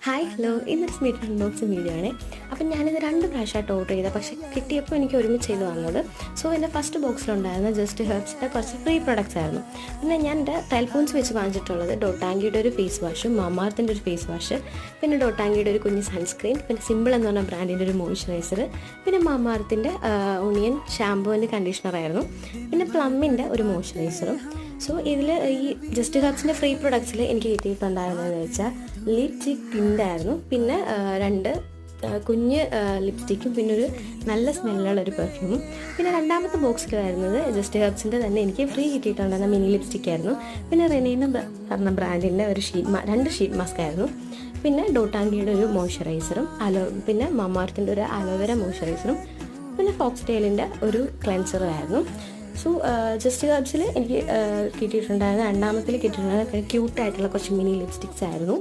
Hi hello ഇന്നൊരു സ്മീറ്റ് unboxing video ആണ്. അപ്പം ഞാനിത് 2 പ്രാവശ്യമായിട്ട് ഓർഡർ ചെയ്തത്, പക്ഷേ കിട്ടിയപ്പോൾ എനിക്ക് ഒരുമിച്ച് ചെയ്ത് വന്നത്. സോ എൻ്റെ ഫസ്റ്റ് ബോക്സിലുണ്ടായിരുന്ന ജസ്റ്റ് ഹെർബ്സിൻ്റെ കുറച്ച് ഫ്രീ പ്രൊഡക്ട്സ് ആയിരുന്നു. പിന്നെ ഞാൻ എൻ്റെ ടൈൽപൂൺസ് വെച്ച് വാങ്ങിച്ചിട്ടുള്ളത് ഡോട്ടാങ്കിയുടെ ഒരു ഫേസ് വാഷ്, മാമാർത്തിൻ്റെ ഒരു ഫേസ് വാഷ്, പിന്നെ ഡോട്ടാങ്കിയുടെ ഒരു കുഞ്ഞ് സൺസ്ക്രീൻ, പിന്നെ സിമ്പിൾ എന്ന് പറഞ്ഞ ബ്രാൻഡിൻ്റെ ഒരു മോയ്സ്ചറൈസർ, പിന്നെ മാമാർത്തിൻ്റെ ഒണിയൻ ഷാമ്പൂ ആൻഡ് കണ്ടീഷണറായിരുന്നു, പിന്നെ പ്ലമ്മിൻ്റെ ഒരു മോയ്സ്ചറൈസറും. സോ ഇതിൽ ഈ ജസ്റ്റ് ഹെർബ്സിൻ്റെ ഫ്രീ പ്രൊഡക്ട്സിൽ എനിക്ക് കിട്ടിയിട്ടുണ്ടായിരുന്നതെന്ന് വെച്ചാൽ ലിപ്സ്റ്റിക് ടിൻ്റായിരുന്നു, പിന്നെ 2 കുഞ്ഞ് ലിപ്സ്റ്റിക്കും, പിന്നെ ഒരു നല്ല സ്മെല്ലുള്ളൊരു പെർഫ്യൂമും. പിന്നെ രണ്ടാമത്തെ ബോക്സിൽ വരുന്നത് ജസ്റ്റ് ഹെർബ്സിൻ്റെ തന്നെ എനിക്ക് ഫ്രീ കിട്ടിയിട്ടുണ്ടായിരുന്ന മിനി ലിപ്സ്റ്റിക്കായിരുന്നു, പിന്നെ റെനീന്ന് പറഞ്ഞ ബ്രാൻഡിൻ്റെ ഒരു 2 ഷീറ്റ് മാസ്ക് ആയിരുന്നു, പിന്നെ ഡോട്ടാങ്കിയുടെ ഒരു മോയ്സ്ചറൈസറും പിന്നെ മമാർത്തിൻ്റെ ഒരു അലോവേര മോയ്സ്ചറൈസറും, പിന്നെ ഫോക്സ്ടെയിലിൻ്റെ ഒരു ക്ലെൻസറും ആയിരുന്നു. സോ ജസ്റ്റ് ഹെർബ്സിൽ എനിക്ക് കിട്ടിയിട്ടുണ്ടായിരുന്ന രണ്ടാമത്തിൽ കിട്ടിയിട്ടുണ്ടായിരുന്ന ക്യൂട്ടായിട്ടുള്ള കുറച്ച് മിനി ലിപ്സ്റ്റിക്സ് ആയിരുന്നു.